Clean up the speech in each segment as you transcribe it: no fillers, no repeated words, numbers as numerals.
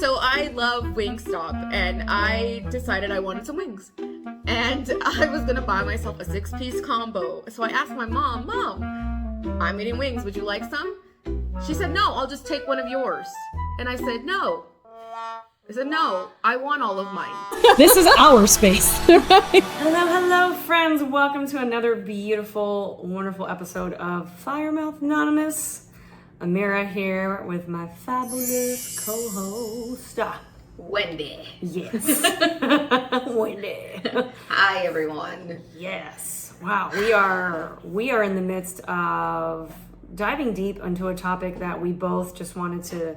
So I love Wingstop, and I decided I wanted some wings. And I was gonna buy myself a 6-piece combo. So I asked my mom, I'm eating wings, would you like some? She said, no, I'll just take one of yours. And I said, no. I said, no, I want all of mine. This is our space. Hello, friends. Welcome to another beautiful, wonderful episode of FireMouth Anonymous. Amira here with my fabulous co-host, Wendy. Yes. Wendy. Hi, everyone. Yes. Wow. We are in the midst of diving deep into a topic that we both just wanted to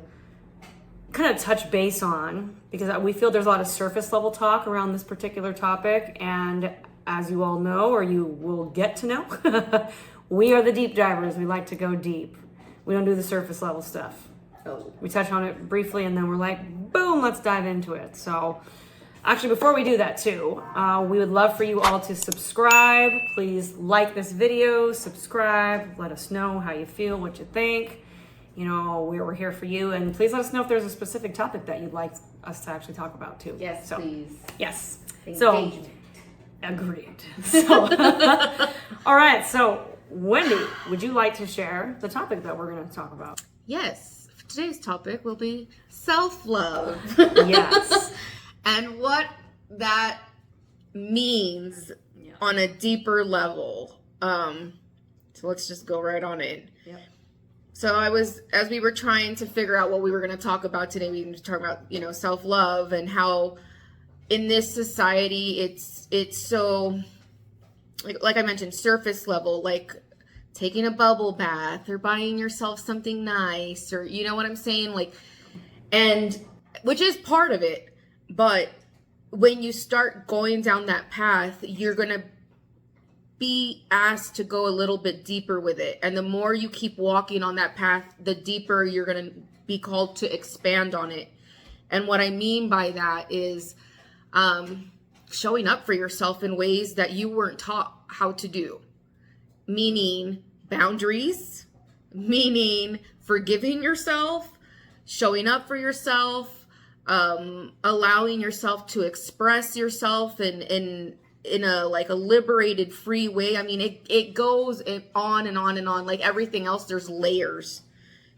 kind of touch base on, because we feel there's a lot of surface level talk around this particular topic, and as you all know, or you will get to know, we are the deep divers. We like to go deep. We don't do the surface level stuff. We touch on it briefly and then we're like, boom, let's dive into it. So actually, before we do that too, we would love for you all to subscribe. Please like this video, subscribe, let us know how you feel, what you think. You know, we're here for you, and please let us know if there's a specific topic that you'd like us to actually talk about too. Yes, so, please. Yes. Engagement. So, agreed. So, all right. So, Wendy, would you like to share the topic that we're going to talk about? Yes. Today's topic will be self-love. Yes. And what that means on a deeper level. So let's just go right on in. Yep. So as we were trying to figure out what we were going to talk about today, we were talking about, self-love and how in this society it's so, like I mentioned, surface level, like taking a bubble bath or buying yourself something nice, or you know what I'm saying? Like, and which is part of it. But when you start going down that path, you're going to be asked to go a little bit deeper with it. And the more you keep walking on that path, the deeper you're going to be called to expand on it. And what I mean by that is showing up for yourself in ways that you weren't taught how to do. Meaning boundaries, meaning forgiving yourself, showing up for yourself, allowing yourself to express yourself in a like a liberated, free way. I mean, it goes on and on and on. Like everything else, there's layers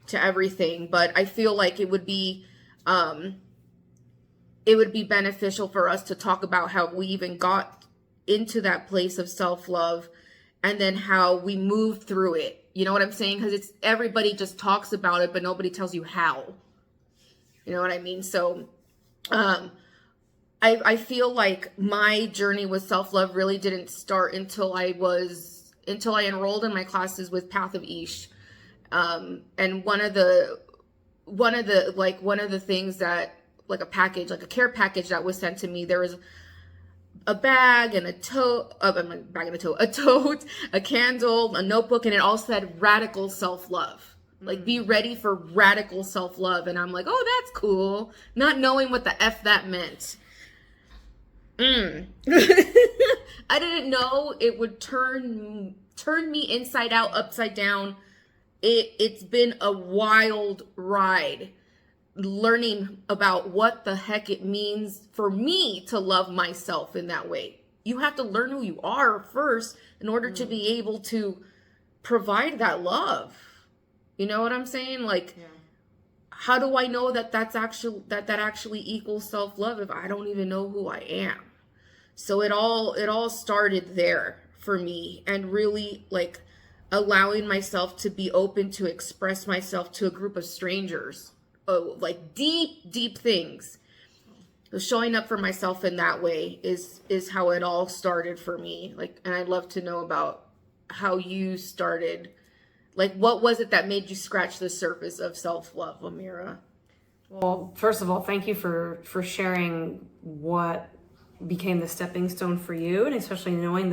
to everything. But I feel like it would be beneficial for us to talk about how we even got into that place of self-love, and then how we move through it. You know what I'm saying? Because everybody just talks about it, but nobody tells you how. You know what I mean? So, I feel like my journey with self-love really didn't start until I enrolled in my classes with Path of Ish. And one of the things that, like a package, like a care package that was sent to me, there was a bag and a tote, a candle, a notebook, and it all said radical self-love. Like, be ready for radical self-love. And I'm like, oh, that's cool. Not knowing what the F that meant. I didn't know it would turn me inside out, upside down. It's been a wild ride learning about what the heck it means for me to love myself in that way. You have to learn who you are first in order to be able to provide that love. You know what I'm saying? Like, how do I know that that actually equals self-love if I don't even know who I am? So it all started there for me, and really like allowing myself to be open to express myself to a group of strangers. Like deep things. So showing up for myself in that way is how it all started for me. Like, and I'd love to know about how you started. Like, what was it that made you scratch the surface of self-love, Amira? Well, first of all, thank you for sharing what became the stepping stone for you, and especially knowing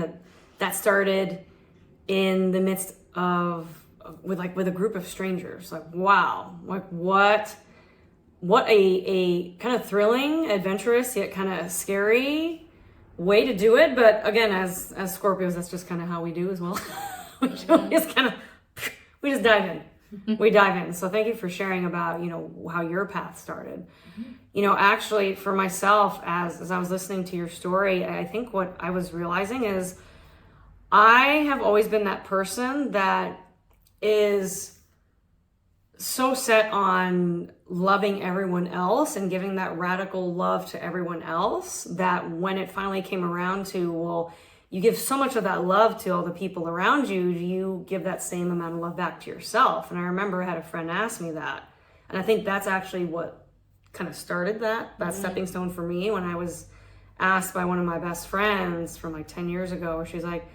that started in the midst of with a group of strangers. Like, wow, like what a kind of thrilling, adventurous, yet kind of scary way to do it. But again, as Scorpios, that's just kind of how we do as well. we just dive in. we dive in. So thank you for sharing about, how your path started. Actually for myself, as I was listening to your story, I think what I was realizing is I have always been that person that is so set on loving everyone else and giving that radical love to everyone else that when it finally came around to, well, you give so much of that love to all the people around you, do you give that same amount of love back to yourself? And I remember I had a friend ask me that. And I think that's actually what kind of started that stepping stone for me when I was asked by one of my best friends from like 10 years ago, where she's like,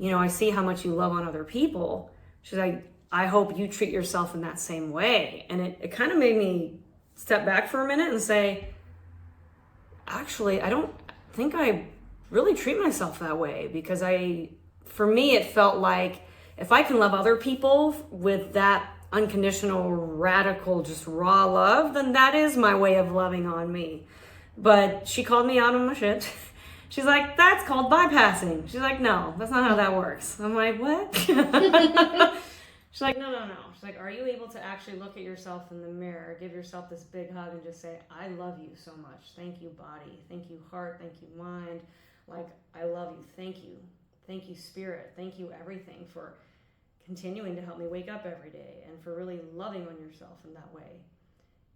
I see how much you love on other people. She's like, I hope you treat yourself in that same way. And it kind of made me step back for a minute and say, actually, I don't think I really treat myself that way, because for me, it felt like if I can love other people with that unconditional, radical, just raw love, then that is my way of loving on me. But she called me out on my shit. She's like, that's called bypassing. She's like, no, that's not how that works. I'm like, what? She's like, no. She's like, are you able to actually look at yourself in the mirror, give yourself this big hug and just say, I love you so much. Thank you, body. Thank you, heart. Thank you, mind. Like, I love you. Thank you. Thank you, spirit. Thank you, everything, for continuing to help me wake up every day and for really loving on yourself in that way.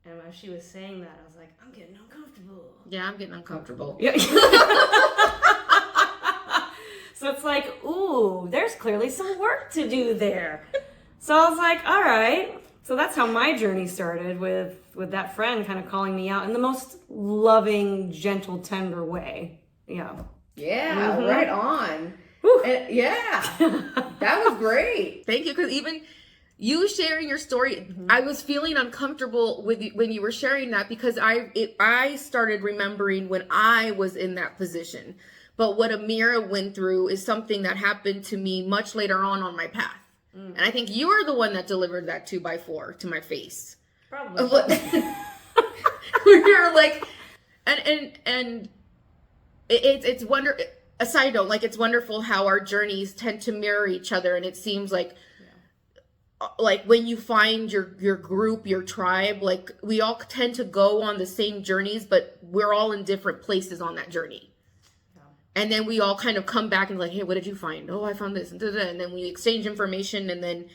And as she was saying that, I was like, I'm getting uncomfortable. Yeah, I'm getting uncomfortable. Yeah. So it's like, ooh, there's clearly some work to do there. So I was like, all right. So that's how my journey started, with that friend kind of calling me out in the most loving, gentle, tender way. Yeah. Yeah, right on. And, yeah, that was great. Thank you, because even you sharing your story, I was feeling uncomfortable with you, when you were sharing that, because I started remembering when I was in that position. But what Amira went through is something that happened to me much later on my path. And I think you are the one that delivered that 2x4 to my face. Probably. Where you're like, and it's a side note, like, it's wonderful how our journeys tend to mirror each other. And it seems like, like when you find your group, your tribe, like we all tend to go on the same journeys, but we're all in different places on that journey. And then we all kind of come back and like, hey, what did you find? Oh, I found this. And then we exchange information. And then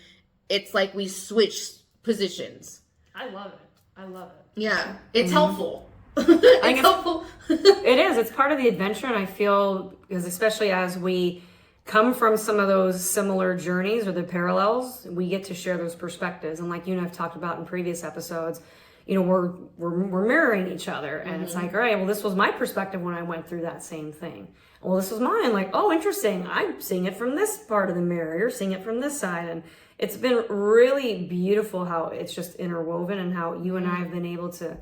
it's like we switch positions. I love it. Yeah. It's helpful. It's helpful. It is. It's part of the adventure. And I feel, because especially as we come from some of those similar journeys or the parallels, we get to share those perspectives. And like you and I've talked about in previous episodes, we're mirroring each other. And it's like, all right, well, this was my perspective when I went through that same thing. Well, this was mine. Like, oh, interesting. I'm seeing it from this part of the mirror. You're seeing it from this side. And it's been really beautiful how it's just interwoven, and how you and I have been able to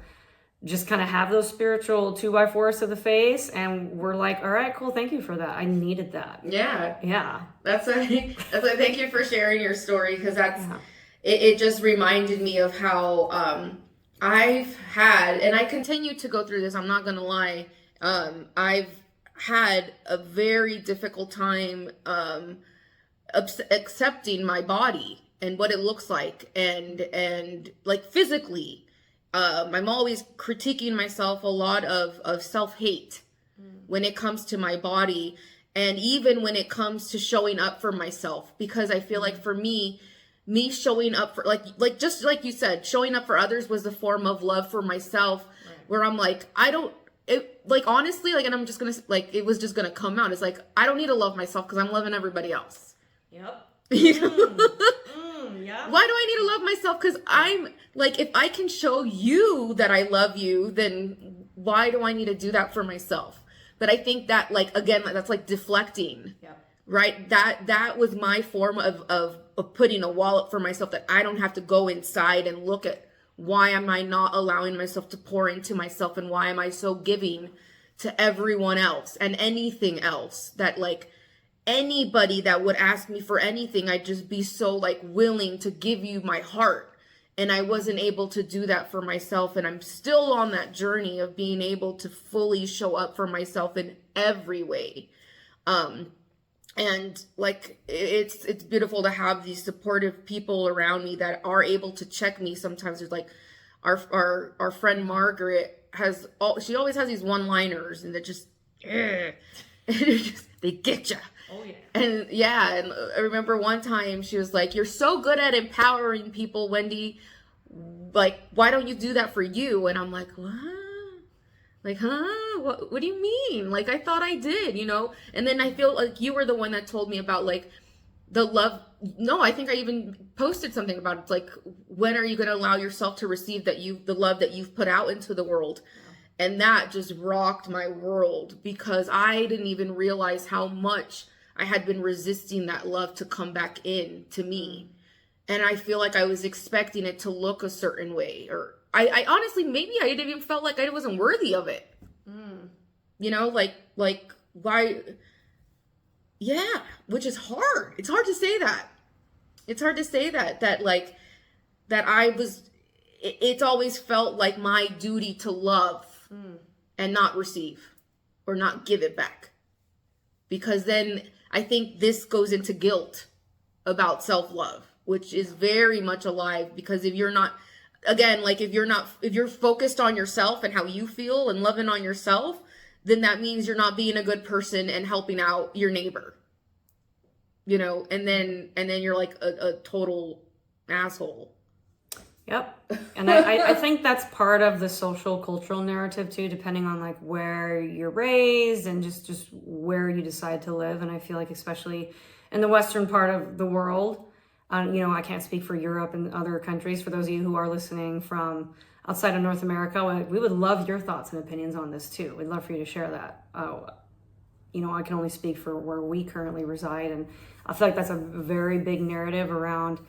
just kind of have those spiritual 2x4s to the face. And we're like, all right, cool. Thank you for that. I needed that. Yeah. Yeah. That's why thank you for sharing your story. Because it just reminded me of how, I've had, and I continue to go through this, I'm not going to lie. I've had a very difficult time accepting my body and what it looks like, and like physically. I'm always critiquing myself, a lot of self-hate when it comes to my body, and even when it comes to showing up for myself, because I feel like for me showing up for like just like you said, showing up for others was a form of love for myself, right. Where I'm like, honestly, like, and I'm just gonna, like, it was just gonna come out. It's like, I don't need to love myself because I'm loving everybody else. Yep. Yeah. Why do I need to love myself? Because I'm like, if I can show you that I love you, then why do I need to do that for myself? But I think that, like, again, that's like deflecting. Yep. Right? That was my form of putting a wall up for myself, that I don't have to go inside and look at why am I not allowing myself to pour into myself, and why am I so giving to everyone else and anything else, that like anybody that would ask me for anything, I'd just be so like willing to give you my heart. And I wasn't able to do that for myself. And I'm still on that journey of being able to fully show up for myself in every way. And like, it's beautiful to have these supportive people around me that are able to check me. Sometimes there's like our friend Margaret she always has these one-liners, and they're just, they get you. Oh yeah. And yeah, and I remember one time she was like, "You're so good at empowering people, Wendy. Like, why don't you do that for you?" And I'm like, "What? Like, huh? What do you mean? Like, I thought I did, you know?" And then I feel like you were the one that told me about like the love. No, I think I even posted something about it. Like, when are you going to allow yourself to receive the love that you've put out into the world? And that just rocked my world, because I didn't even realize how much I had been resisting that love to come back in to me. And I feel like I was expecting it to look a certain way, or I honestly, maybe I didn't even felt like I wasn't worthy of it. You know, like why? Yeah, which is hard. It's hard to say that. It's hard to say that like, that it's always felt like my duty to love and not receive or not give it back. Because then I think this goes into guilt about self-love, which is very much alive, because if you're not, again, like if you're focused on yourself and how you feel and loving on yourself, then that means you're not being a good person and helping out your neighbor, you know, and then you're like a total asshole. Yep. And I think that's part of the social cultural narrative too, depending on like where you're raised and just where you decide to live. And I feel like especially in the Western part of the world, you know, I can't speak for Europe and other countries. For those of you who are listening from outside of North America, we would love your thoughts and opinions on this too. We'd love for you to share that. You know, I can only speak for where we currently reside. And I feel like that's a very big narrative around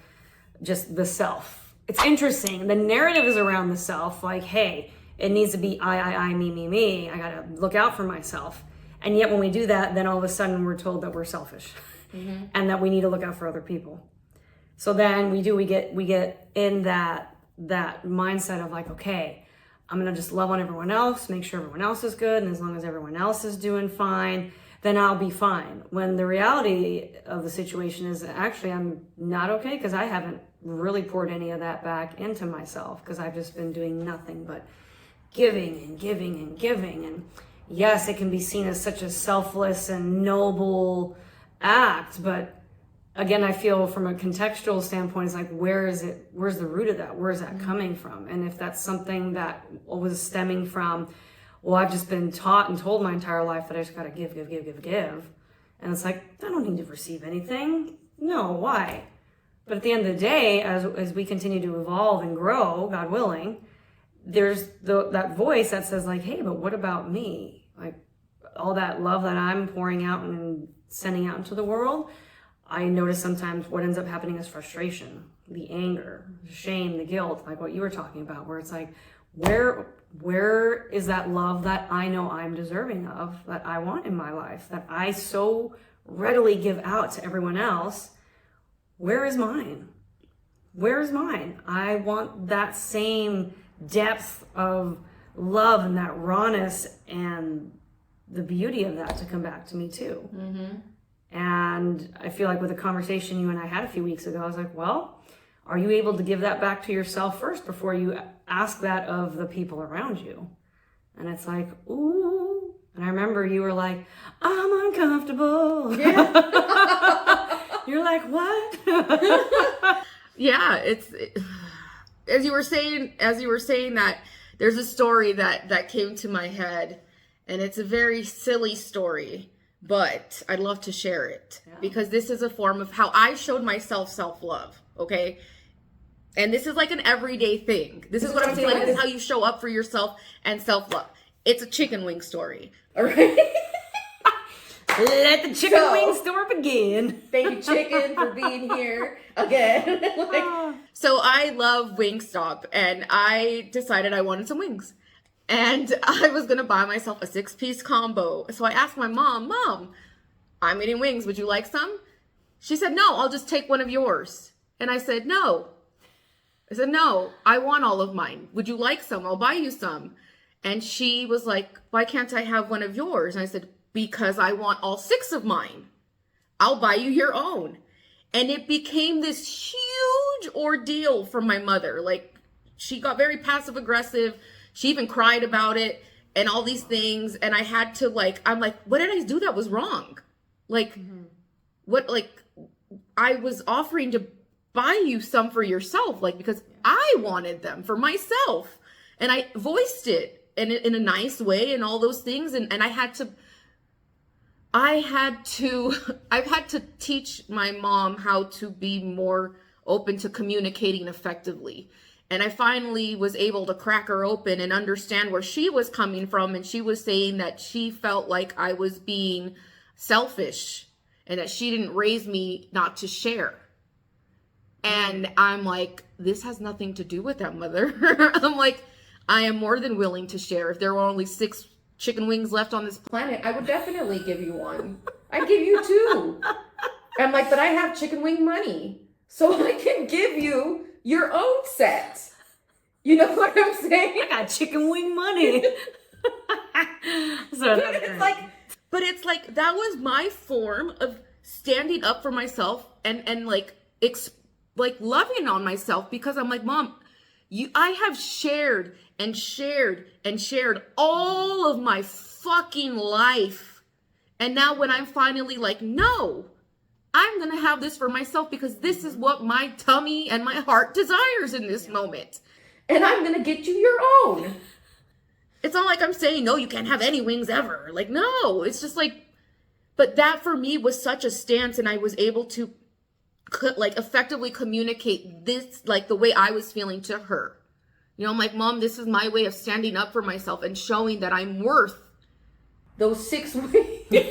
just the self. It's interesting. The narrative is around the self, like, hey, it needs to be I, me. I gotta look out for myself. And yet when we do that, then all of a sudden we're told that we're selfish and that we need to look out for other people. So then we get in that mindset of like, okay, I'm gonna just love on everyone else, make sure everyone else is good, and as long as everyone else is doing fine, then I'll be fine. When the reality of the situation is actually I'm not okay, because I haven't really poured any of that back into myself, because I've just been doing nothing but giving and giving and giving. And yes, it can be seen as such a selfless and noble act, but again, I feel from a contextual standpoint, it's like, where's the root of that? Where's that coming from? And if that's something that was stemming from, well, I've just been taught and told my entire life that I just gotta give. And it's like, I don't need to receive anything. No, why? But at the end of the day, as we continue to evolve and grow, God willing, there's that voice that says like, hey, but what about me? Like all that love that I'm pouring out and sending out into the world, I notice sometimes what ends up happening is frustration, the anger, the shame, the guilt, like what you were talking about, where it's like, where is that love that I know I'm deserving of, that I want in my life, that I so readily give out to everyone else? Where is mine? Where is mine? I want that same depth of love and that rawness and the beauty of that to come back to me too. And I feel like with the conversation you and I had a few weeks ago, I was like, well, are you able to give that back to yourself first before you ask that of the people around you? And it's like, ooh. And I remember you were like, I'm uncomfortable. Yeah. You're like, what? Yeah, as you were saying that, there's a story that came to my head, and it's a very silly story, but I'd love to share it because this is a form of how I showed myself self-love, okay? And this is like an everyday thing. This is what I'm saying, like, this is how you show up for yourself and self-love. It's a chicken wing story, all right? Let the chicken wing store begin. Thank you, chicken, for being here again. So I love Wingstop, and I decided I wanted some wings. And I was going to buy myself a 6-piece combo. So I asked my mom, I'm eating wings. Would you like some? She said, no, I'll just take one of yours. And I said, no. No, I want all of mine. Would you like some? I'll buy you some. And she was like, why can't I have one of yours? And I said, because I want all 6 of mine. I'll buy you your own. And it became this huge ordeal for my mother. Like, she got very passive aggressive. She even cried about it and all these things. And I had to I'm like, what did I do that was wrong? Like, what, like, I was offering to buy you some for yourself, like, because I wanted them for myself. And I voiced it in a nice way and all those things. And I've had to teach my mom how to be more open to communicating effectively. And I finally was able to crack her open and understand where she was coming from. And she was saying that she felt like I was being selfish and that she didn't raise me not to share. And I'm like, this has nothing to do with that, mother. I'm like, I am more than willing to share. If there were only 6 chicken wings left on this planet, I would definitely give you one. I'd give you 2. I'm like, but I have chicken wing money, so I can give you your own set. You know what I'm saying? I got chicken wing money. So it's like that was my form of standing up for myself and loving on myself, because I'm like, Mom, I have shared and shared and shared all of my fucking life. And now when I'm finally like, no, I'm going to have this for myself because this is what my tummy and my heart desires in this moment. And I'm going to get you your own. It's not like I'm saying, no, you can't have any wings ever. Like, no, it's just like, but that for me was such a stance, and I was able to effectively communicate this, like the way I was feeling to her. You know, I'm like, Mom, this is my way of standing up for myself and showing that I'm worth those 6 wings. And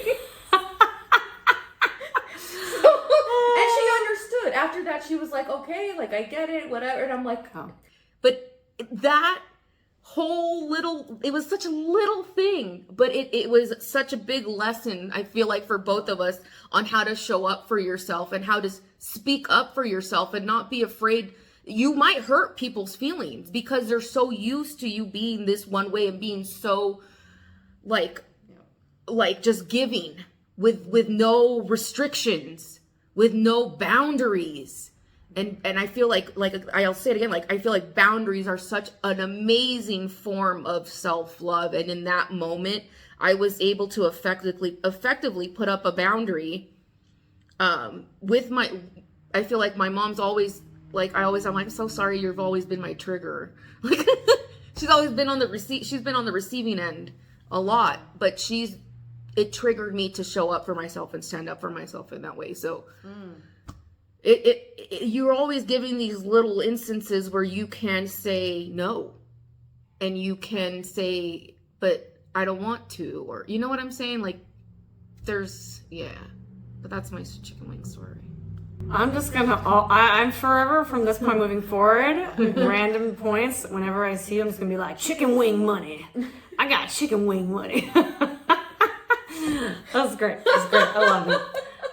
she understood. After that, she was like, okay, like, I get it, whatever. And I'm like, oh. But that whole it was such a little thing, but it was such a big lesson, I feel like, for both of us on how to show up for yourself and how to speak up for yourself and not be afraid. You might hurt people's feelings because they're so used to you being this one way and being so like just giving with no restrictions, with no boundaries. And I feel like I'll say it again, like, I feel like boundaries are such an amazing form of self-love. And in that moment, I was able to effectively put up a boundary I feel like my mom's always, like, I'm like, so sorry, you've always been my trigger. Like, she's always been on the receiving end a lot, but it triggered me to show up for myself and stand up for myself in that way. So you're always giving these little instances where you can say no, and you can say, but I don't want to, or, you know what I'm saying? Like, but that's my chicken wing story. I'm just I'm forever from this point moving forward, random points, whenever I see them, it's gonna be like, chicken wing money. I got chicken wing money. That's great. That's great. I love it.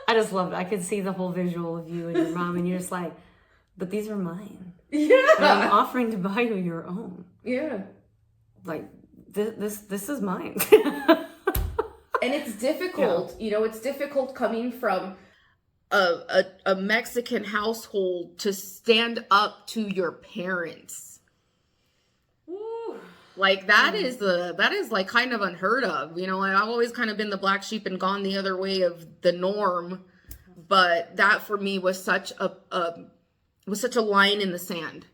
I just love it. I could see the whole visual of you and your mom, and you're just like, but these are mine. Yeah. And I'm offering to buy you your own. Yeah. Like, this is mine. And it's difficult, it's difficult coming from a Mexican household to stand up to your parents. Woo. Like, that is like kind of unheard of. Like, I've always kind of been the black sheep and gone the other way of the norm, but that for me was such a line in the sand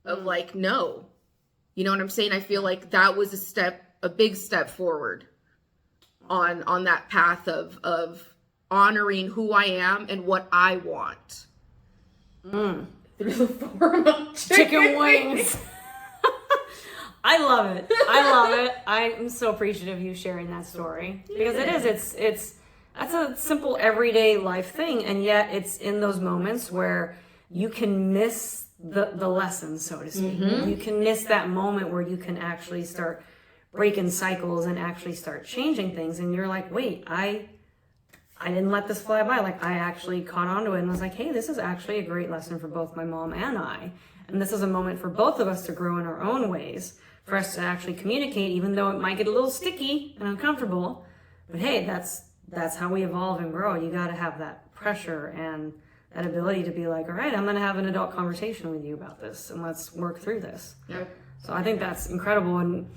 of like, no. You know what I'm saying? I feel like that was a big step forward on that path of honoring who I am and what I want. Through the form of chicken wings. I love it. I'm so appreciative of you sharing that story, because that's a simple everyday life thing, and yet it's in those moments where you can miss the lessons, so to speak. Mm-hmm. You can miss that moment where you can actually start breaking cycles and actually start changing things, and you're like, wait, I didn't let this fly by. Like, I actually caught on to it and was like, hey, this is actually a great lesson for both my mom and I. And this is a moment for both of us to grow in our own ways, for us to actually communicate, even though it might get a little sticky and uncomfortable. But hey, that's how we evolve and grow. You got to have that pressure and that ability to be like, all right, I'm going to have an adult conversation with you about this and let's work through this. Yep. So I think that's incredible. And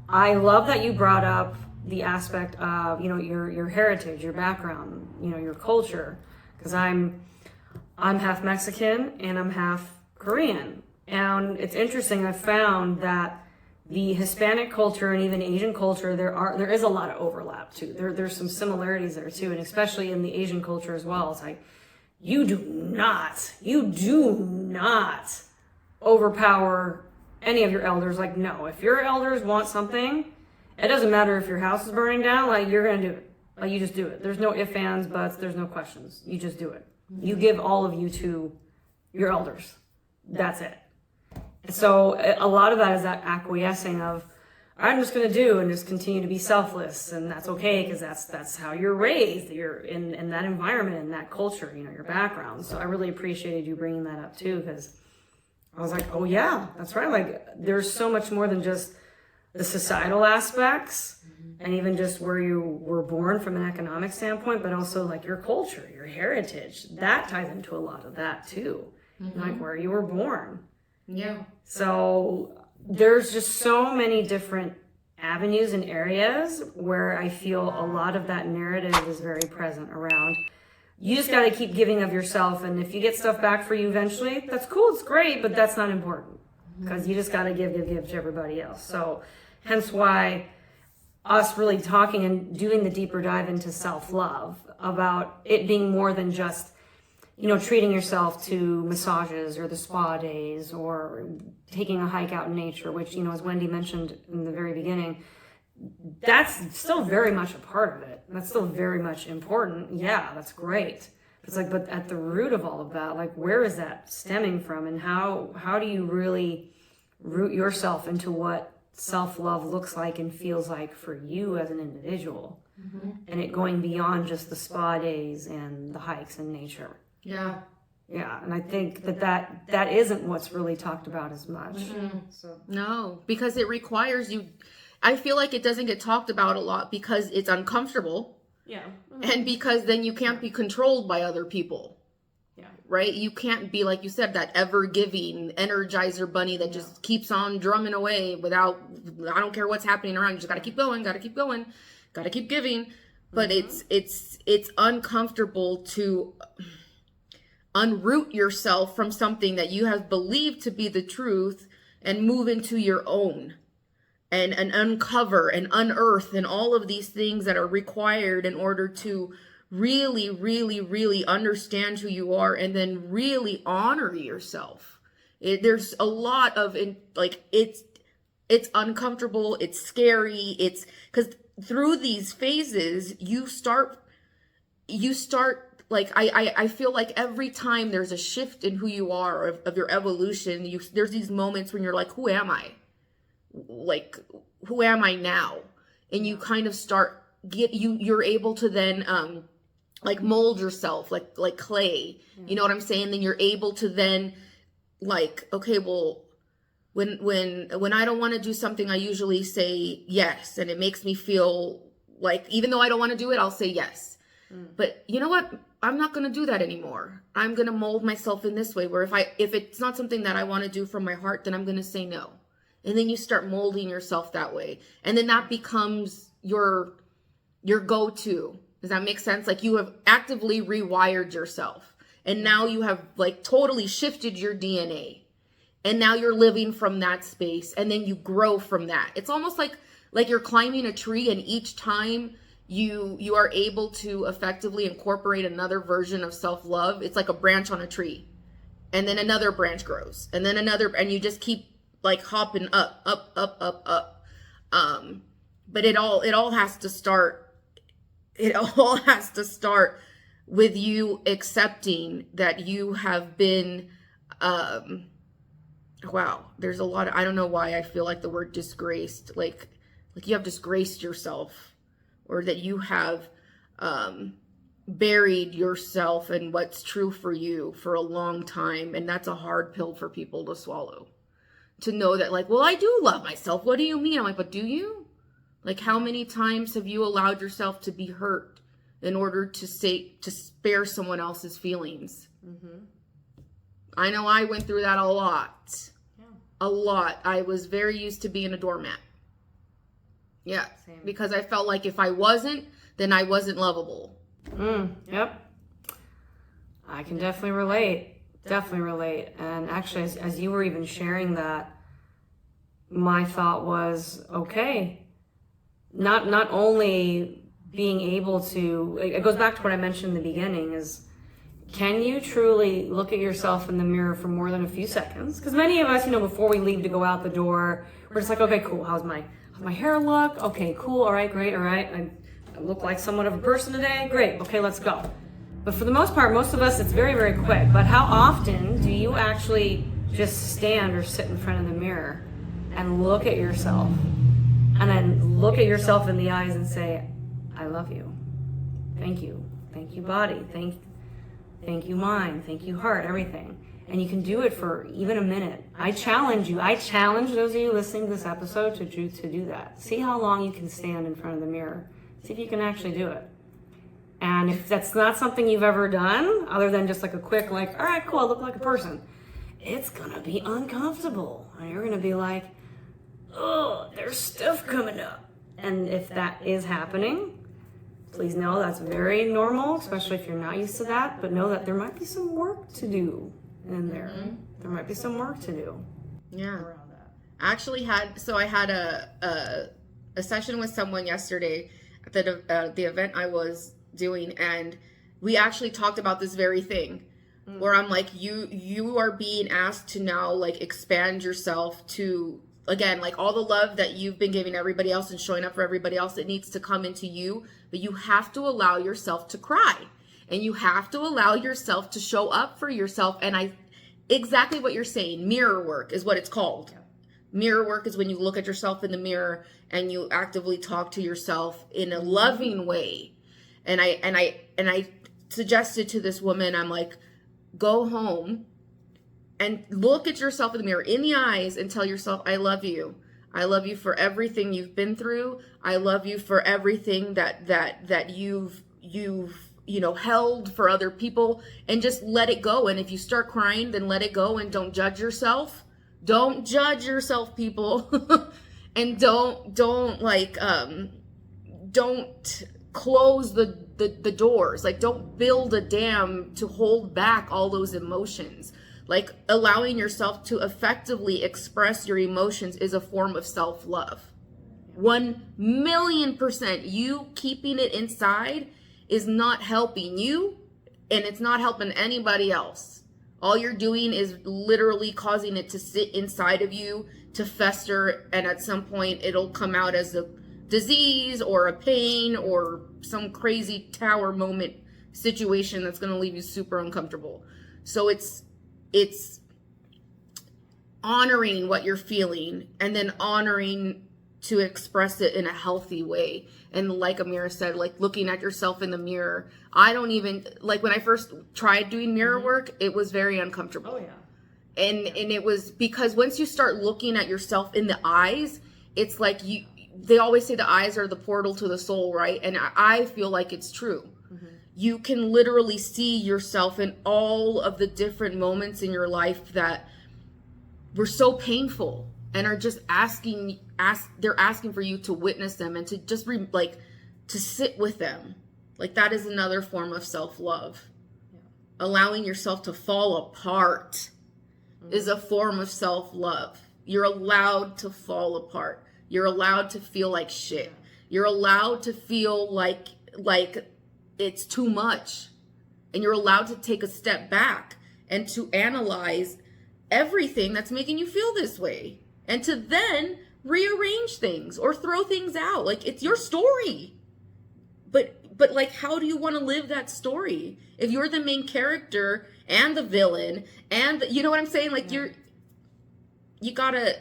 I love that you brought up the aspect of, your heritage, your background, your culture, because I'm half Mexican and I'm half Korean. And it's interesting, I've found that the Hispanic culture and even Asian culture, there is a lot of overlap too. There's some similarities there too, and especially in the Asian culture as well. It's like, you do not overpower any of your elders. Like, no, if your elders want something, it doesn't matter if your house is burning down, like, you're gonna do it. Like, you just do it. There's no ifs, ands, buts, there's no questions. You just do it. You give all of you to your elders. That's it. So a lot of that is that acquiescing of, I'm just going to do and just continue to be selfless, and that's okay because that's how you're raised. You're in that environment, in that culture, your background. So I really appreciated you bringing that up too, because I was like, oh yeah, that's right. Like, there's so much more than just the societal aspects and even just where you were born from an economic standpoint, but also like your culture, your heritage. That ties into a lot of that too, like where you were born. Yeah. So there's just so many different avenues and areas where I feel a lot of that narrative is very present around. You just got to keep giving of yourself. And if you get stuff back for you eventually, that's cool. It's great, but that's not important because you just got to give to everybody else. So hence why us really talking and doing the deeper dive into self-love, about it being more than just treating yourself to massages or the spa days or taking a hike out in nature, which, as Wendy mentioned in the very beginning, that's still very much a part of it. That's still very much important. Yeah, that's great. It's like, but at the root of all of that, like, where is that stemming from, and how do you really root yourself into what self-love looks like and feels like for you as an individual, and it going beyond just the spa days and the hikes in nature. Yeah. Yeah, and I think that isn't what's really talked about as much. So No, because it requires you. I feel like it doesn't get talked about a lot because it's uncomfortable. yeah, And because then you can't be controlled by other people. yeah, Right? You can't be, like you said, that ever-giving Energizer bunny that just keeps on drumming away without, I don't care what's happening around. You just got to keep going, got to keep going, got to keep giving. But it's uncomfortable to unroot yourself from something that you have believed to be the truth and move into your own and uncover and unearth and all of these things that are required in order to really, really, really understand who you are and then really honor yourself. There's a lot of, it's uncomfortable, it's scary, it's because through these phases, you start like, I feel like every time there's a shift in who you are, of your evolution, there's these moments when you're like, who am I? Like, who am I now? And you kind of start, you're able to then, like, mold yourself like clay. You know what I'm saying? Then you're able to then, like, okay, well, when I don't want to do something, I usually say yes. And it makes me feel like, even though I don't want to do it, I'll say yes. But you know what? I'm not going to do that anymore. I'm going to mold myself in this way, where if it's not something that I want to do from my heart, then I'm going to say no. And then you start molding yourself that way. And then that becomes your go-to. Does that make sense? Like, you have actively rewired yourself. And now you have, like, totally shifted your DNA. And now you're living from that space. And then you grow from that. It's almost like you're climbing a tree, and each time you are able to effectively incorporate another version of self-love. It's like a branch on a tree, and then another branch grows, and then another, and you just keep, like, hopping up. But it all has to start with you accepting that you have been, wow, there's a lot of, I don't know why I feel like the word disgraced, like you have disgraced yourself, or that you have buried yourself and what's true for you for a long time. And that's a hard pill for people to swallow. To know that, like, well, I do love myself. What do you mean? I'm like, but do you? Like, how many times have you allowed yourself to be hurt in order to spare someone else's feelings. I know I went through that a lot. A lot. I was very used to being a doormat. Yeah. Same. Because I felt like if I wasn't, then I wasn't lovable. Yep. I can definitely relate. Definitely relate. And actually, as you were even sharing that, my thought was, okay, not only being able to, it goes back to what I mentioned in the beginning, is can you truly look at yourself in the mirror for more than a few seconds? Because many of us, before we leave to go out the door, we're just like, okay, cool. How's my hair look? Okay, cool. All right, great. All right. I look like somewhat of a person today. Great. Okay, let's go. But for the most part, most of us, it's very, very quick. But how often do you actually just stand or sit in front of the mirror and look at yourself and then look at yourself in the eyes and say, I love you. Thank you. Thank you, body. Thank you, mind. Thank you, heart, everything. And you can do it for even a minute. I challenge you. I challenge those of you listening to this episode to do that. See how long you can stand in front of the mirror. See if you can actually do it. And if that's not something you've ever done, other than just like a quick, all right, cool, I look like a person, it's gonna be uncomfortable. And you're gonna be like, oh, there's stuff coming up. And if that is happening, please know that's very normal, especially if you're not used to that. But know that there might be some work to do in there. There might be some work to do. Yeah. Around that. I actually had a session with someone yesterday at the event I was doing, and we actually talked about this very thing, where I'm like, you are being asked to now expand yourself to, again, all the love that you've been giving everybody else and showing up for everybody else, it needs to come into you, but you have to allow yourself to cry, and you have to allow yourself to show up for yourself. And exactly what you're saying, mirror work is what it's called. Mirror work is when you look at yourself in the mirror and you actively talk to yourself in a loving way. And I suggested to this woman, I'm like, go home and look at yourself in the mirror, in the eyes, and tell yourself, I love you. I love you for everything you've been through. I love you for everything that you've held for other people, and just let it go. And if you start crying, then let it go, and don't judge yourself. Don't judge yourself, people. And don't close the doors. Don't build a dam to hold back all those emotions. Allowing yourself to effectively express your emotions is a form of self-love. 1,000,000%. You keeping it inside is not helping you, and it's not helping anybody else. All you're doing is literally causing it to sit inside of you, to fester, and at some point it'll come out as a disease or a pain or some crazy tower moment situation that's going to leave you super uncomfortable. So it's honoring what you're feeling, and then honoring to express it in a healthy way. And like Amira said, looking at yourself in the mirror, I don't even, when I first tried doing mirror work, it was very uncomfortable. Oh, yeah. And it was because once you start looking at yourself in the eyes, it's they always say the eyes are the portal to the soul, right? And I feel like it's true. You can literally see yourself in all of the different moments in your life that were so painful, and are just they're asking for you to witness them and to just to sit with them. That is another form of self-love. Yeah. Allowing yourself to fall apart is a form of self-love. You're allowed to fall apart. You're allowed to feel like shit. You're allowed to feel like it's too much. And you're allowed to take a step back and to analyze everything that's making you feel this way, and to then rearrange things or throw things out. It's your story. But how do you want to live that story? If you're the main character and the villain, and you know what I'm saying? You gotta,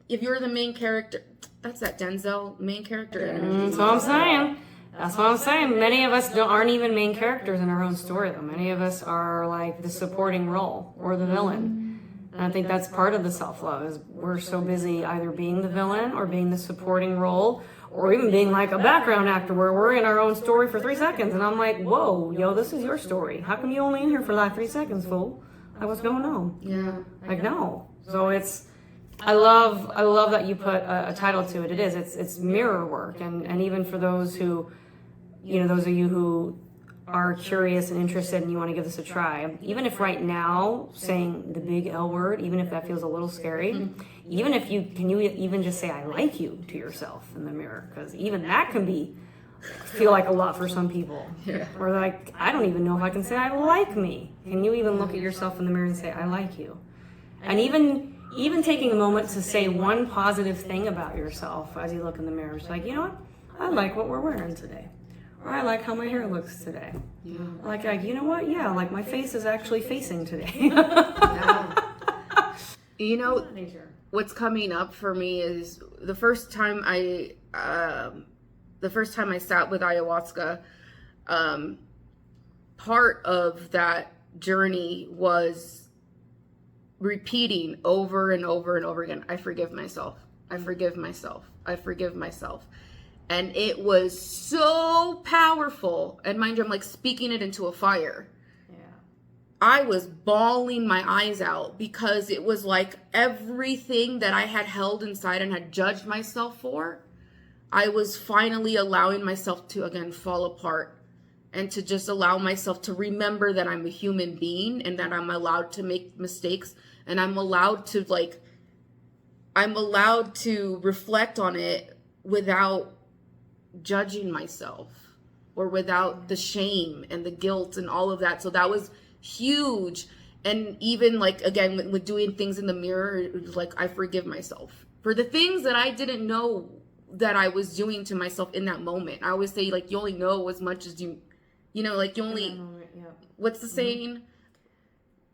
if you're the main character, that's that Denzel main character energy. That's what I'm saying. That's what I'm saying. Many of us aren't even main characters in our own story, though. Many of us are the supporting role or the villain. And I think that's part of the self-love is we're so busy either being the villain or being the supporting role or even being like a background actor where we're in our own story for 3 seconds. And I'm like, whoa, yo, this is your story. How come you only in here for like 3 seconds, fool? Like, what's going on? Yeah. Like, no. So I love that you put a title to it. It's mirror work. And even for those who, those of you who are curious and interested and you want to give this a try, even if right now saying the big L word, even if that feels a little scary, even if you even just say I like you to yourself in the mirror, because even that can feel like a lot for some people. Yeah. Or like, I don't even know if I can say I like me. Can you even look at yourself in the mirror and say I like you? And even taking a moment to say one positive thing about yourself as you look in the mirror, it's like, you know what, I like what we're wearing today. Or I like how my hair looks today. Yeah. Like, you know what? Yeah, like my face is actually facing today. Yeah. What's coming up for me is the first time I sat with ayahuasca, part of that journey was repeating over and over and over again, I forgive myself. I forgive myself. I forgive myself. And it was so powerful. And mind you, I'm like speaking it into a fire. Yeah. I was bawling my eyes out because it was like everything that I had held inside and had judged myself for, I was finally allowing myself to, again, fall apart and to just allow myself to remember that I'm a human being and that I'm allowed to make mistakes and I'm allowed to reflect on it without judging myself or without the shame and the guilt and all of that. So that was huge. And even like, again, with doing things in the mirror, it was like, I forgive myself for the things that I didn't know that I was doing to myself in that moment. I always say, like, you only know as much as like you only, what's the saying?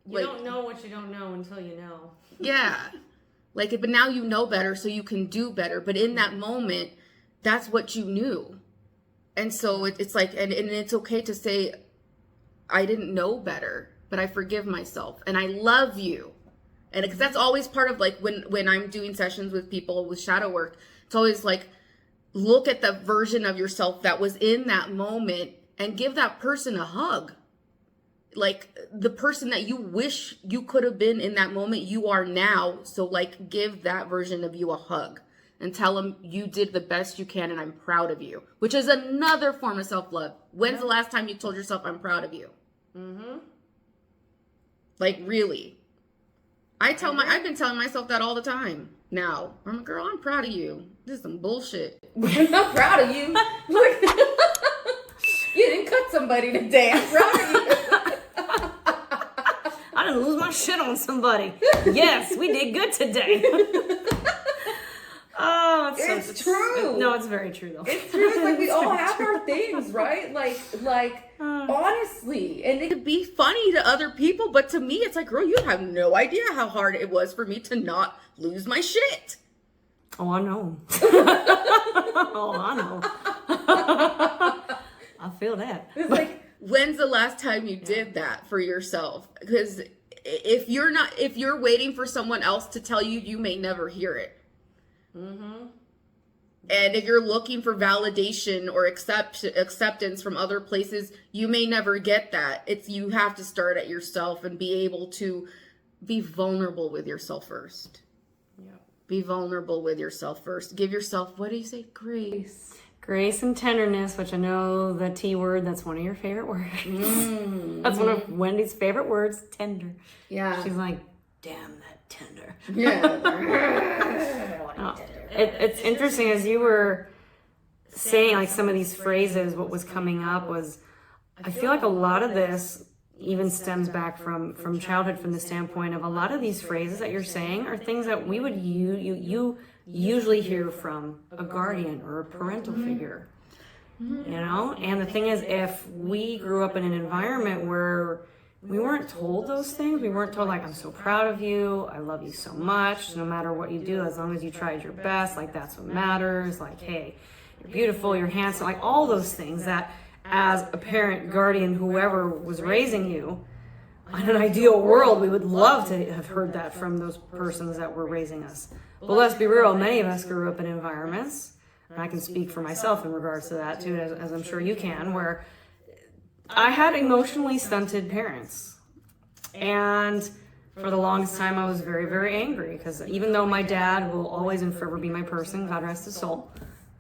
You don't know what you don't know until you know. Yeah. Like, but now you know better, so you can do better. But in that moment, that's what you knew. And so it's like, and it's okay to say, I didn't know better, but I forgive myself and I love you. And because that's always part of like when I'm doing sessions with people with shadow work, it's always like, look at the version of yourself that was in that moment and give that person a hug. Like the person that you wish you could have been in that moment, you are now. So like give that version of you a hug. And tell them you did the best you can and I'm proud of you, which is another form of self-love. When's the last time you told yourself I'm proud of you? Mm-hmm. Like really. I've been telling myself that all the time now. I'm like, girl, I'm proud of you. This is some bullshit. I'm not proud of you. Look, you didn't cut somebody today. I'm proud of you. I didn't lose my shit on somebody. Yes, we did good today. Oh, it's true. No, it's very true though. It's true. It's like we all have our things, right? Like honestly, and it could be funny to other people, but to me, it's like, girl, you have no idea how hard it was for me to not lose my shit. Oh, I know. Oh, I know. I feel that. It's like, when's the last time you did that for yourself? Because if you're waiting for someone else to tell you, you may never hear it. Mm-hmm. And if you're looking for validation or acceptance from other places, you may never get that. You have to start at yourself and be able to be vulnerable with yourself first. Yeah. Be vulnerable with yourself first. Give yourself, what do you say? Grace. Grace and tenderness, which I know the T word, that's one of your favorite words. Mm-hmm. That's one of Wendy's favorite words, tender. Yeah. She's like, damn that tender. Yeah. It's interesting as you were saying like some of these phrases, what was coming up was, I feel like a lot of this even stems back from childhood, from the standpoint of a lot of these phrases that you're saying are things that we would you usually hear from a guardian or a parental figure, and the thing is, if we grew up in an environment where we weren't told those things, we weren't told like, I'm so proud of you, I love you so much, no matter what you do, as long as you tried your best, like that's what matters, like, hey, you're beautiful, you're handsome, like all those things that as a parent, guardian, whoever was raising you, in an ideal world, we would love to have heard that from those persons that were raising us. But let's be real, many of us grew up in environments, and I can speak for myself in regards to that too, as I'm sure you can, where I had emotionally stunted parents. And for the longest time, I was very, very angry, because even though my dad will always and forever be my person, God rest his soul.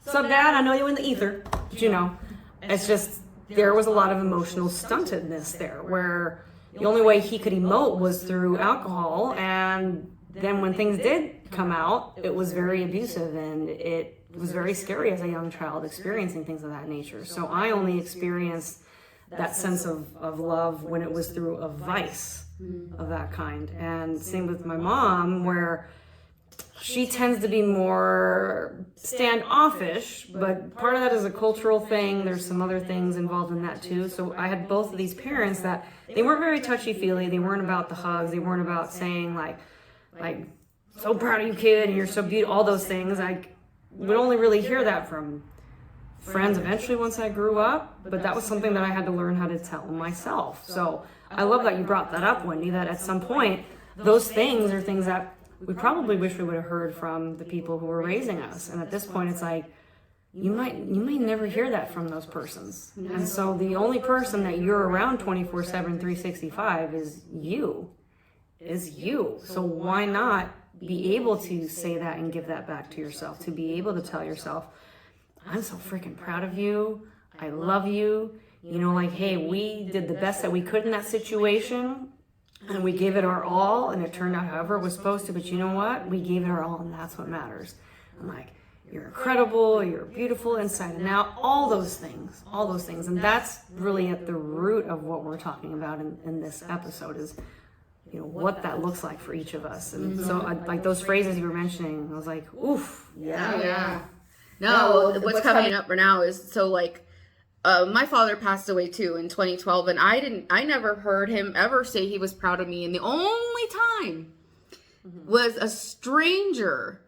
What's up, Dad? I know you in the ether, but you know, it's just, there was a lot of emotional stuntedness there, where the only way he could emote was through alcohol, and then when things did come out, it was very abusive, and it was very scary as a young child experiencing things of that nature. So I only experienced that sense of love when it was through a vice of that kind. And same with my mom, where she tends to be more standoffish, but part of that is a cultural thing. There's some other things involved in that too. So I had both of these parents that they weren't very touchy-feely. They weren't about the hugs. They weren't about saying like, so proud of you, kid, and you're so beautiful, all those things. I would only really hear that from friends eventually once I grew up, but that was something that I had to learn how to tell myself. So I love that you brought that up, Wendy, that at some point, those things are things that we probably wish we would have heard from the people who were raising us. And at this point, it's like, you might never hear that from those persons. And so the only person that you're around 24/7, 365 is you. So why not be able to say that and give that back to yourself, to be able to tell yourself, I'm so freaking proud of you. I love you. You know, like, hey, we did the best that we could in that situation, and we gave it our all, and it turned out however it was supposed to, but you know what? We gave it our all, and that's what matters. I'm like, you're incredible, you're beautiful inside and out, all those things. And that's really at the root of what we're talking about in this episode is, you know, what that looks like for each of us. And so like those phrases you were mentioning, I was like, oof, yeah. No, what's coming up right now is, so like, my father passed away too in 2012, and I never heard him ever say he was proud of me. And the only time was a stranger.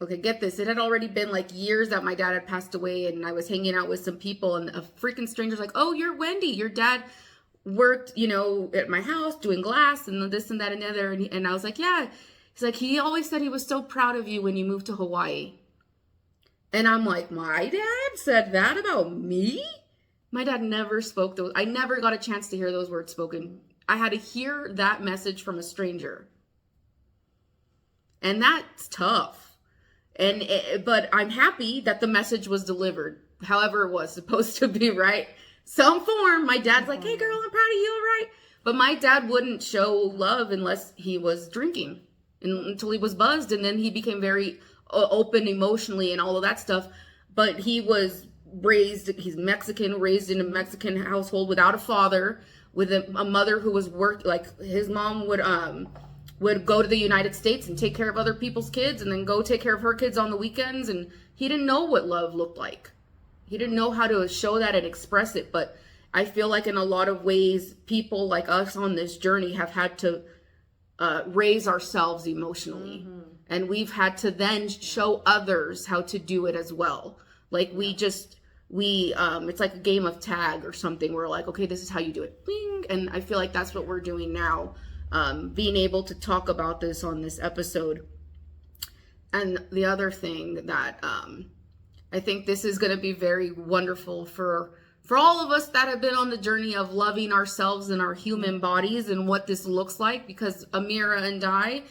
Okay, get this. It had already been like years that my dad had passed away, and I was hanging out with some people, and a freaking stranger's like, oh, you're Wendy. Your dad worked, you know, at my house doing glass and this and that and the other. And I was like, yeah. He's like, he always said he was so proud of you when you moved to Hawaii. And I'm like, my dad said that about me? My dad never spoke those. I never got a chance to hear those words spoken. I had to hear that message from a stranger. And that's tough. But I'm happy that the message was delivered, however it was supposed to be, right? Some form. My dad's like, hey girl, I'm proud of you, all right? But my dad wouldn't show love unless he was drinking, until he was buzzed, and then he became very open emotionally and all of that stuff. But he was he's Mexican, raised in a Mexican household without a father, with a mother who was like his mom would go to the United States and take care of other people's kids, and then go take care of her kids on the weekends. And he didn't know what love looked like. He didn't know how to show that and express it. But I feel like in a lot of ways, people like us on this journey have had to raise ourselves emotionally. And we've had to then show others how to do it as well. Like it's like a game of tag or something. We're like, okay, this is how you do it. Bing. And I feel like that's what we're doing now. Being able to talk about this on this episode. And the other thing that I think this is going to be very wonderful for all of us that have been on the journey of loving ourselves and our human bodies and what this looks like, because Amira and I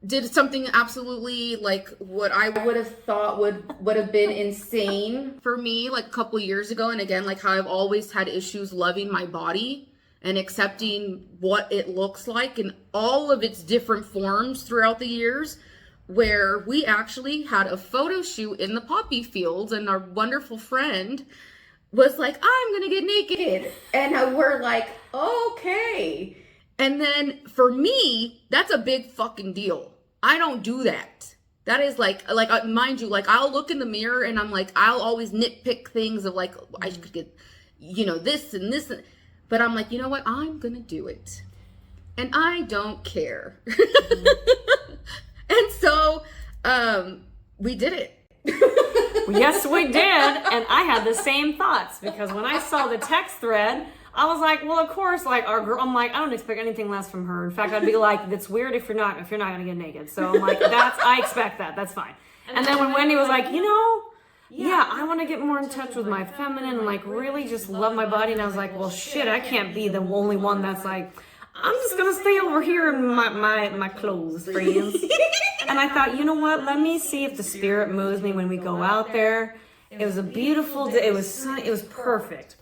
did something absolutely like what I would have thought would have been insane for me like a couple years ago. And again, like how I've always had issues loving my body and accepting what it looks like in all of its different forms throughout the years, where we actually had a photo shoot in the poppy fields, and our wonderful friend was like, I'm gonna get naked. And we're like, okay. And then for me, that's a big fucking deal. I don't do that. That is like mind you, like I'll look in the mirror and I'm like, I'll always nitpick things of like, I could get, you know, this and this. But I'm like, you know what? I'm going to do it. And I don't care. And so we did it. Yes, we did. And I had the same thoughts, because when I saw the text thread, I was like, well, of course, like our girl, I'm like, I don't expect anything less from her. In fact, I'd be like, it's weird if you're not gonna get naked. So I'm like, I expect that. That's fine. And then when Wendy was like, yeah, I want to get more in touch with my feminine and like really just love my body. And I was like, well, shit, I can't be the only one that's like, I'm just gonna stay over here in my clothes, friends. And I thought, you know what? Let me see if the spirit moves me when we go out there. It was a beautiful day. It was sunny. It was perfect,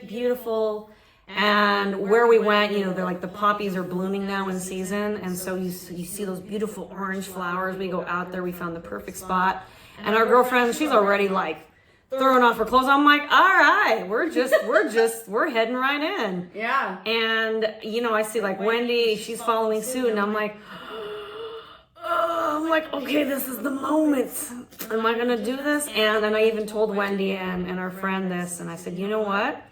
beautiful. And where we went, they're like the poppies are blooming now in season, and so you see those beautiful orange flowers. We go out there. We found the perfect spot, and our girlfriend, she's already like throwing off her clothes. I'm like, all right, we're heading right in. Yeah. And I see like Wendy, she's following suit, and I'm like, okay, this is the moment. Am I gonna do this? And then I even told Wendy and our friend this, and I said, you know what?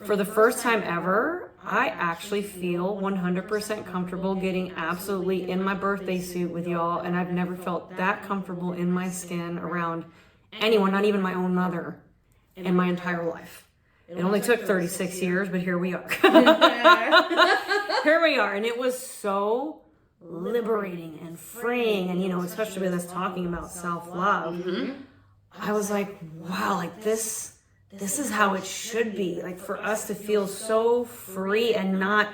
For the first time ever, I actually feel 100% comfortable getting absolutely in my birthday suit with y'all, and I've never felt that comfortable in my skin around anyone, not even my own mother, in my entire life. It only took 36 years, but here we are. Here we are, and it was so liberating and freeing, and especially with us talking about self-love. I was like, wow, like this is how it should be, like for us to feel so free and not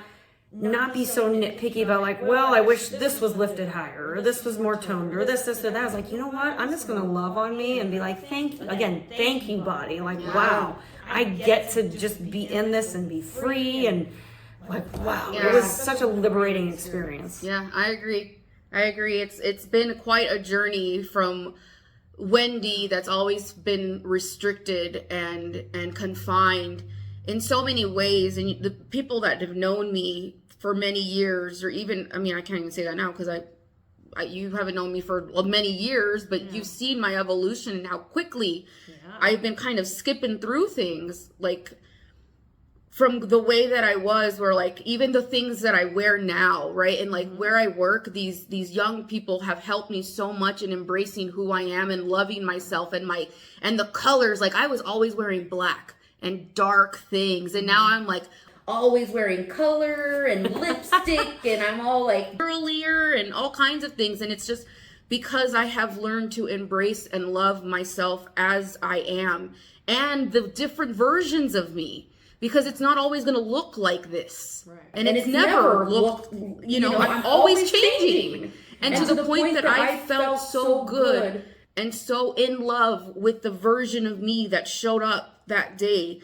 be so nitpicky about like, well, I wish this was lifted higher or this was more toned or this or that. I was like, you know what, I'm just gonna love on me and be like, thank you body, like wow, I get to just be in this and be free, and like, wow, it was such a liberating experience. Yeah, I agree. It's been quite a journey from Wendy that's always been restricted and confined in so many ways. And the people that have known me for many years, or even, I can't even say that now because you haven't known me for many years, but you've seen my evolution and how quickly I've been kind of skipping through things, like from the way that I was, where like even the things that I wear now, right? And like where I work, these young people have helped me so much in embracing who I am and loving myself and the colors. Like I was always wearing black and dark things, and now I'm like always wearing color and lipstick, and I'm all like girlier and all kinds of things. And it's just because I have learned to embrace and love myself as I am and the different versions of me. Because it's not always going to look like this. Right. And it's never looked, I'm always changing. And to the point that I felt so good and so in love with the version of me that showed up that day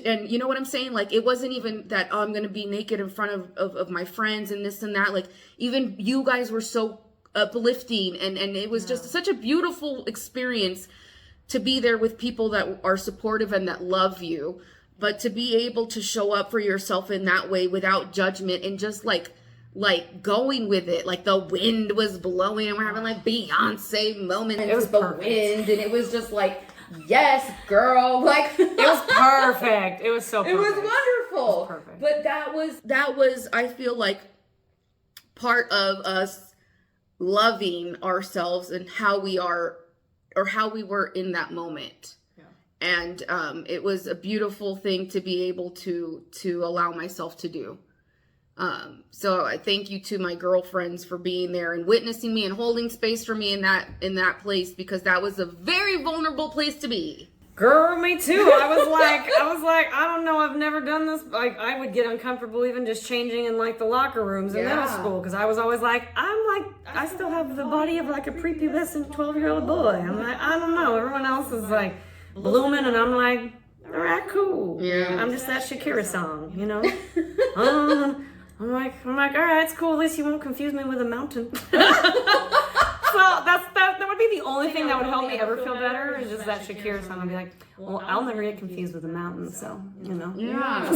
and you know what I'm saying? Like, it wasn't even that, I'm going to be naked in front of my friends and this and that. Like, even you guys were so uplifting, and it was just such a beautiful experience to be there with people that are supportive and that love you. But to be able to show up for yourself in that way without judgment and just like going with it, like the wind was blowing and we're having like Beyonce moments with the wind, and it was just like, yes, girl, like it was perfect. It was so perfect. It was wonderful. It was perfect. But that was I feel like part of us loving ourselves and how we are, or how we were in that moment. And it was a beautiful thing to be able to allow myself to do. So I thank you to my girlfriends for being there and witnessing me and holding space for me in that place, because that was a very vulnerable place to be. Girl, me too. I was like, I don't know, I've never done this. Like, I would get uncomfortable even just changing in like the locker rooms in middle school, because I was always like, I still have the body of like a prepubescent 12-year-old boy. I'm like, I don't know. Everyone else is like blooming, and I'm like, all right, cool. Yeah. I'm just that Shakira song, I'm like, all right, it's cool. At least you won't confuse me with a mountain. So that would be the only thing that would help me ever feel better, is just that Shakira song. I'd be like, well, I'll never get confused with a mountain, so, Yeah.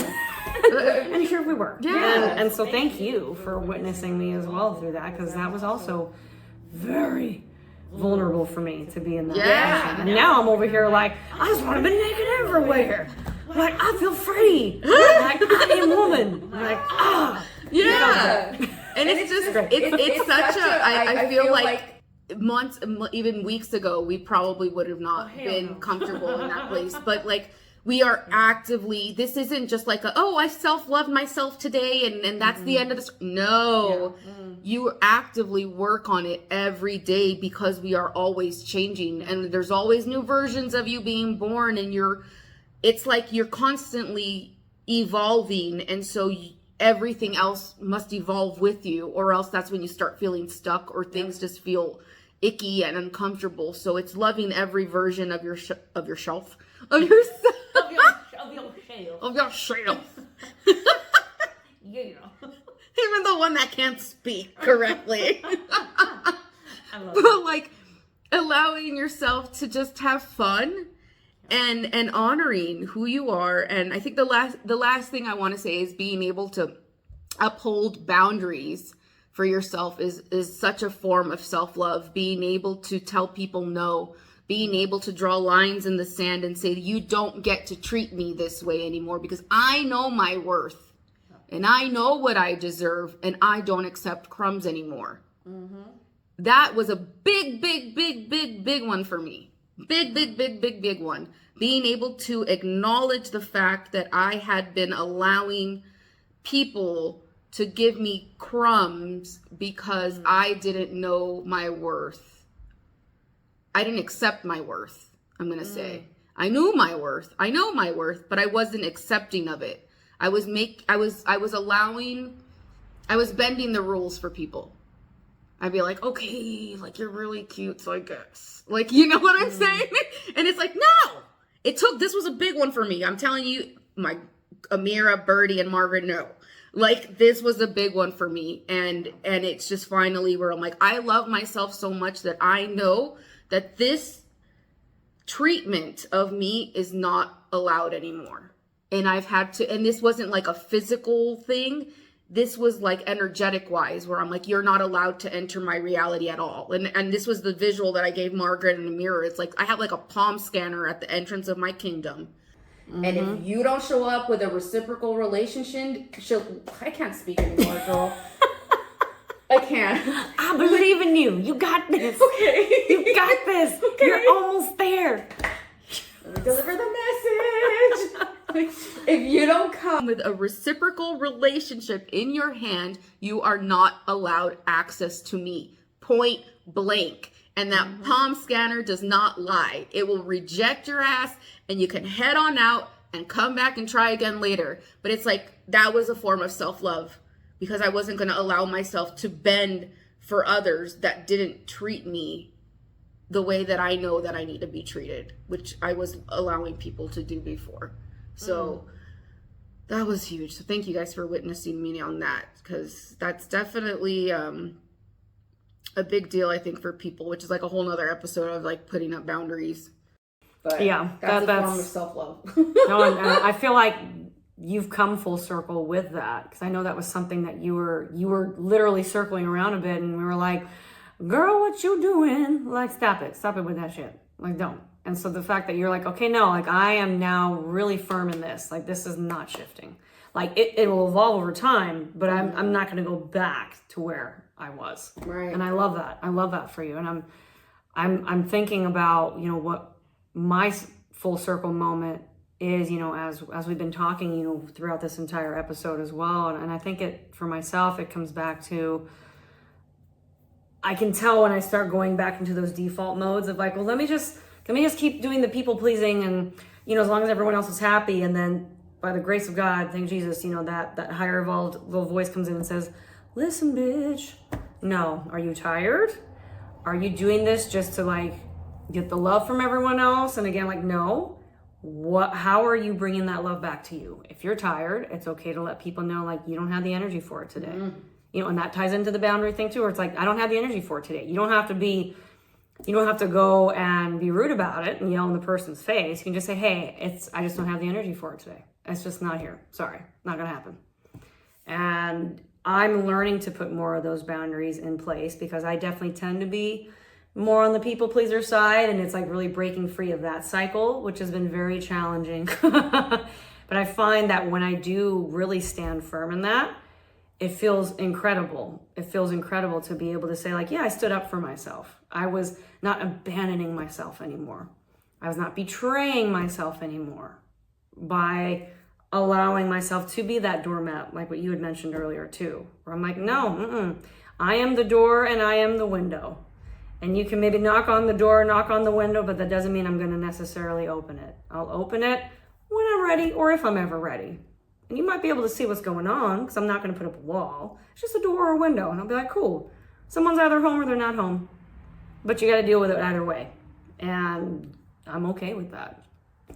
And here we were. Yeah. And so thank you for witnessing me as well through that, because that was also very vulnerable for me to be in that position. And now I'm over here like, I just want to be naked everywhere. Like, I feel free. Like, I am woman. Like, yeah. And it's just great. It's such a I feel like months, even weeks ago, we probably would have not been comfortable in that place. But like We are actively, this isn't just like, I self-loved myself today and that's the end of this. No, you actively work on it every day because we are always changing and there's always new versions of you being born and it's like you're constantly evolving. And so everything else must evolve with you, or else that's when you start feeling stuck or things just feel icky and uncomfortable. So it's loving every version of yourself. Of your shelf. Of your shelf. Yeah. Even the one that can't speak correctly. I love But it. like allowing yourself to just have fun and honoring who you are. And I think the last thing I want to say is being able to uphold boundaries for yourself is such a form of self-love. Being able to tell people no, being able to draw lines in the sand and say, you don't get to treat me this way anymore because I know my worth and I know what I deserve and I don't accept crumbs anymore. That was a big one for me. Big one. Being able to acknowledge the fact that I had been allowing people to give me crumbs because I didn't know my worth. I didn't accept my worth, I'm going to say. I knew my worth. I know my worth, but I wasn't accepting of it. I was bending the rules for people. I'd be like, okay, like you're really cute, so I guess. Like, you know what I'm saying? And it's like, no. This was a big one for me. I'm telling you, my Amira, Birdie, and Margaret know. Like, this was a big one for me. And it's just finally where I'm like, I love myself so much that I know that this treatment of me is not allowed anymore. And I've had to, and this wasn't like a physical thing. This was like energetic wise, where I'm like, you're not allowed to enter my reality at all. And this was the visual that I gave Margaret in the mirror. It's like, I have like a palm scanner at the entrance of my kingdom. And if you don't show up with a reciprocal relationship, I can't speak anymore, girl. I can't. I believe in you. You got this. Okay. You got this. Okay. You're almost there. Deliver the message. If you don't come with a reciprocal relationship in your hand, you are not allowed access to me. Point blank. And that palm scanner does not lie. It will reject your ass and you can head on out and come back and try again later. But it's like, that was a form of self-love because I wasn't going to allow myself to bend for others that didn't treat me the way that I know that I need to be treated, which I was allowing people to do before. So that was huge. So thank you guys for witnessing me on that, because that's definitely a big deal, I think, for people, which is like a whole nother episode of like putting up boundaries. But yeah, that's a form of self-love. No, and I feel like you've come full circle with that, because I know that was something that you were literally circling around a bit, and we were like, girl, what you doing? Like, stop it with that shit. Like, don't. And so the fact that you're like, okay, no, like I am now really firm in this. Like, this is not shifting. Like it will evolve over time, but I'm not going to go back to where I was. Right. And I love that. I love that for you. And I'm thinking about, you know, what my full circle moment is, you know, as we've been talking, you know, throughout this entire episode as well. And I think for myself, it comes back to, I can tell when I start going back into those default modes of like, well, let me just keep doing the people pleasing, and, you know, as long as everyone else is happy. And then by the grace of God, thank Jesus, you know, that higher evolved little voice comes in and says, listen, bitch, no, are you tired? Are you doing this just to like get the love from everyone else? And again, like, no, how are you bringing that love back to you? If you're tired, it's okay to let people know, like, you don't have the energy for it today. You know, and that ties into the boundary thing too, where it's like, I don't have the energy for it today. You don't have to go and be rude about it and yell in the person's face. You can just say, hey, I just don't have the energy for it today. It's just not here. Sorry, not gonna happen. And I'm learning to put more of those boundaries in place, because I definitely tend to be more on the people pleaser side, and it's like really breaking free of that cycle, which has been very challenging. But I find that when I do really stand firm in that, it feels incredible. It feels incredible to be able to say, like, yeah, I stood up for myself. I was not abandoning myself anymore. I was not betraying myself anymore. by allowing myself to be that doormat, like what you had mentioned earlier too, where I'm like, no, I am the door and I am the window. And you can maybe knock on the door, knock on the window, but that doesn't mean I'm going to necessarily open it. I'll open it when I'm ready, or if I'm ever ready. And you might be able to see what's going on, because I'm not going to put up a wall. It's just a door or a window. And I'll be like, cool. Someone's either home or they're not home. But you got to deal with it either way. And I'm okay with that.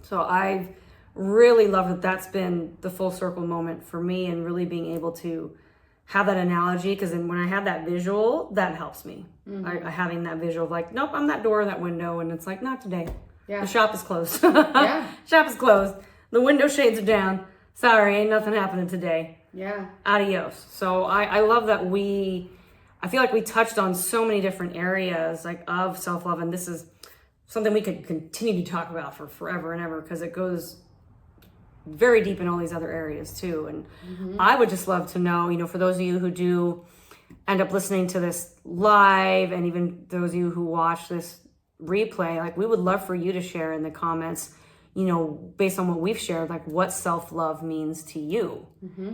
So I've really loved that that's been the full circle moment for me, and really being able to have that analogy, because then when I have that visual, that helps me. Having that visual of like, nope, I'm that door or that window, and it's like, not today. Yeah. The shop is closed. Yeah. Shop is closed. The window shades are down. Sorry, ain't nothing happening today. Yeah. Adios. So I love that I feel like we touched on so many different areas like of self-love, and this is something we could continue to talk about for forever and ever, because it goes very deep in all these other areas too. And I would just love to know, for those of you who do end up listening to this live, and even those of you who watch this replay, like, we would love for you to share in the comments, based on what we've shared, like what self-love means to you.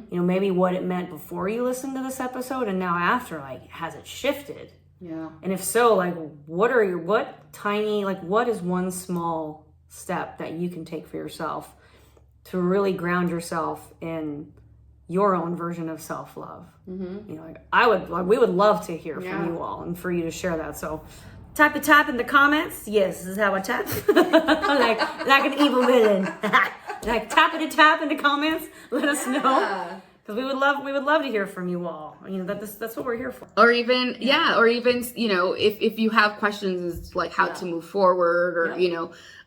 Maybe what it meant before you listened to this episode, and now after, like, has it shifted? Yeah. And if so, like, what is one small step that you can take for yourself to really ground yourself in your own version of self-love? We would love to hear from you all, and for you to share that. So type in the comments. Yes, this is how I tap. like an evil villain. Like tap in the comments. Let us know. Because we would love to hear from you all. That's what we're here for. Or even, if you have questions like how to move forward, or,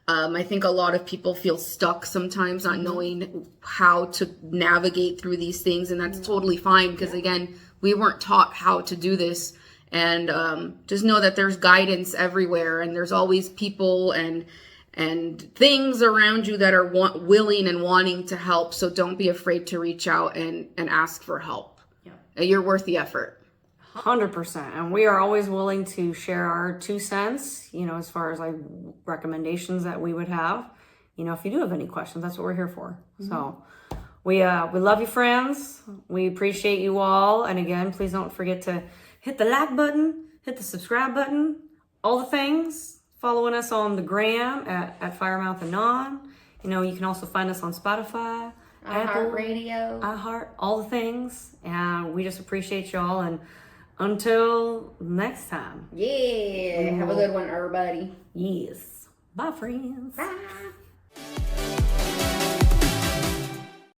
I think a lot of people feel stuck sometimes, not knowing how to navigate through these things. And that's totally fine, because again, we weren't taught how to do this. And just know that there's guidance everywhere, and there's always people and things around you that are willing and wanting to help. So don't be afraid to reach out and ask for help. Yeah. You're worth the effort. 100%. And we are always willing to share our 2 cents, as far as like recommendations that we would have. If you do have any questions, that's what we're here for. So we love you, friends. We appreciate you all. And again, please don't forget to hit the like button, hit the subscribe button, all the things. Following us on the gram at FireMouth Anon. You can also find us on Spotify, Apple, Radio, iHeart, all the things. And we just appreciate y'all. And until next time. Yeah. Have a good one, everybody. Yes. Bye, friends. Bye.